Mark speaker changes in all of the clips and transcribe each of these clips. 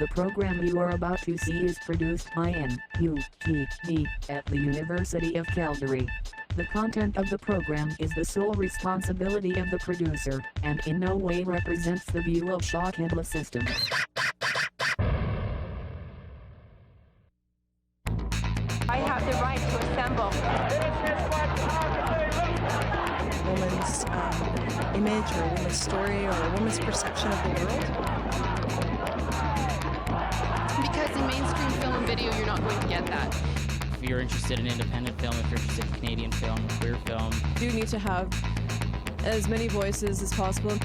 Speaker 1: The program you are about to see is produced by NUTV at the University of Calgary. The content of the program is the sole responsibility of the producer, and in no way represents the view of Shaw Cable System.
Speaker 2: I have the right to assemble.
Speaker 3: A woman's image or a woman's story or a woman's perception of the world.
Speaker 4: Because in mainstream film and video, you're not going to get that.
Speaker 5: If you're interested in independent film, if you're interested in Canadian film, queer film.
Speaker 3: You do need to have as many voices as possible.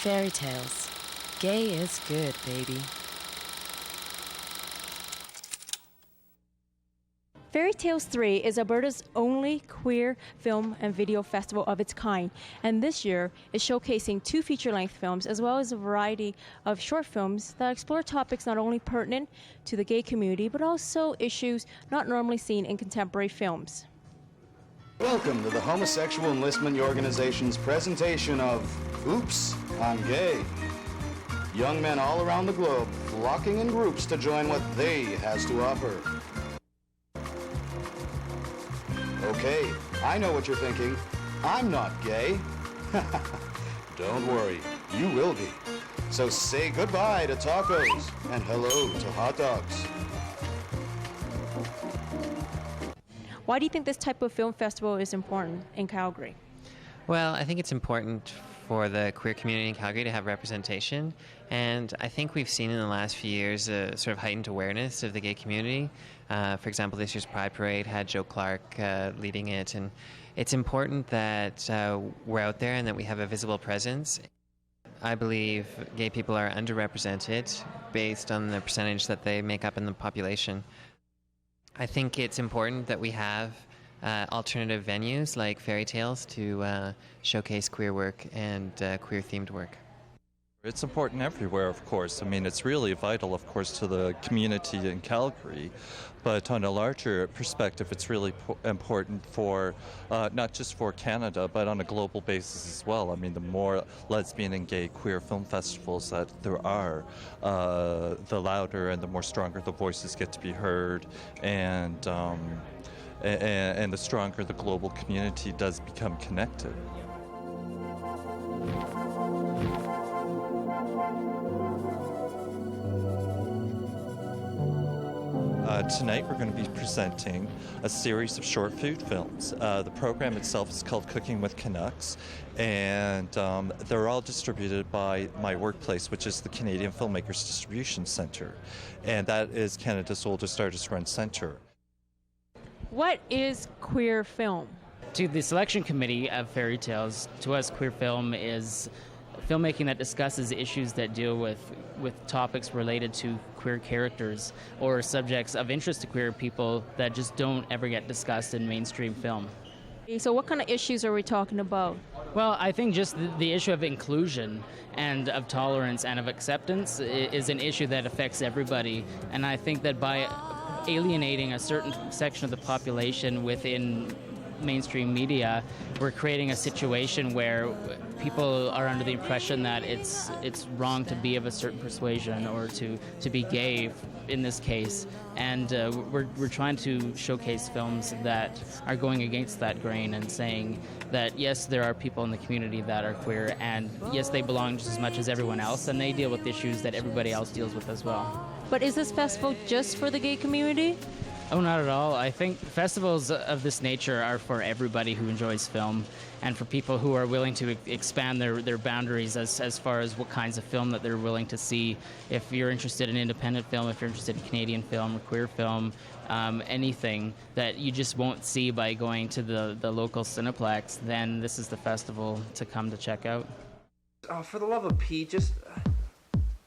Speaker 6: Fairy tales. Gay is good, baby.
Speaker 7: Fairy Tales 3 is Alberta's only queer film and video festival of its kind, and this year is showcasing 2 feature-length films as well as a variety of short films that explore topics not only pertinent to the gay community but also issues not normally seen in contemporary films.
Speaker 8: Welcome to the Homosexual Enlistment Organization's presentation of Oops, I'm Gay. Young men all around the globe flocking in groups to join what they has to offer. Okay, I know what you're thinking. I'm not gay. Don't worry, you will be. So say goodbye to tacos and hello to hot dogs.
Speaker 7: Why do you think this type of film festival is important in Calgary?
Speaker 9: Well, I think it's important for the queer community in Calgary to have representation, and I think we've seen in the last few years a sort of heightened awareness of the gay community. For example, this year's Pride Parade had Joe Clark leading it, and it's important that we're out there and that we have a visible presence. I believe gay people are underrepresented based on the percentage that they make up in the population. I think it's important that we have alternative venues like Fairy Tales to showcase queer work and queer-themed work.
Speaker 10: It's important everywhere, of course. I mean, it's really vital, of course, to the community in Calgary. But on a larger perspective, it's really important for, not just for Canada, but on a global basis as well. I mean, the more lesbian and gay queer film festivals that there are, the louder and the more stronger the voices get to be heard, and the stronger the global community does become connected. Tonight we're going to be presenting a series of short food films. The program itself is called Cooking with Canucks, and they're all distributed by my workplace, which is the Canadian Filmmakers Distribution Centre, and that is Canada's oldest artist-run centre.
Speaker 7: What is queer film?
Speaker 5: To the selection committee of Fairy Tales, to us, queer film is filmmaking that discusses issues that deal with topics related to queer characters or subjects of interest to queer people that just don't ever get discussed in mainstream film.
Speaker 7: So what kind of issues are we talking about?
Speaker 5: Well, I think just the issue of inclusion and of tolerance and of acceptance is an issue that affects everybody, and I think that by alienating a certain section of the population within mainstream media, we're creating a situation where people are under the impression that it's wrong to be of a certain persuasion or to be gay in this case. And we're trying to showcase films that are going against that grain and saying that yes, there are people in the community that are queer, and yes, they belong just as much as everyone else, and they deal with issues that everybody else deals with as well.
Speaker 7: But is this festival just for the gay community?
Speaker 5: Oh, not at all. I think festivals of this nature are for everybody who enjoys film and for people who are willing to expand their boundaries as far as what kinds of film that they're willing to see. If you're interested in independent film, if you're interested in Canadian film or queer film, anything that you just won't see by going to the local Cineplex, then this is the festival to come to check out.
Speaker 11: Oh, for the love of Pete, just...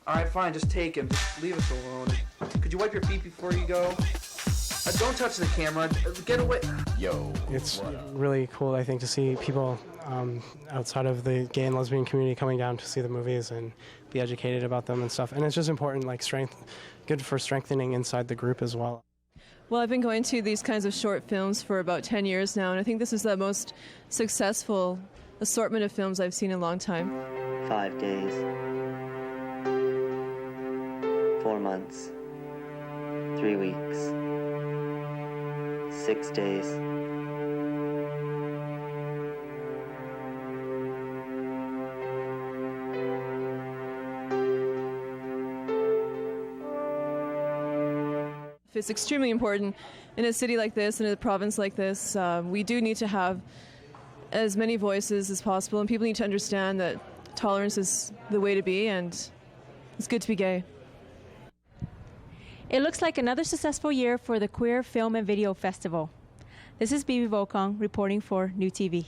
Speaker 11: All right, fine, just take him. Just leave us alone. Could you wipe your feet before you go? Don't touch the camera. Get away.
Speaker 12: Yo. It's really cool, I think, to see people outside of the gay and lesbian community coming down to see the movies and be educated about them and stuff. And it's just important, like good for strengthening inside the group as well.
Speaker 13: Well, I've been going to these kinds of short films for about 10 years now, and I think this is the most successful assortment of films I've seen in a long time.
Speaker 14: 5 days. 4 months. 3 weeks. 6 days.
Speaker 13: It's extremely important in a city like this, in a province like this. We do need to have as many voices as possible, and people need to understand that tolerance is the way to be, and it's good to be gay.
Speaker 7: It looks like another successful year for the Queer Film and Video Festival. This is Bibi Vokong reporting for NUTV.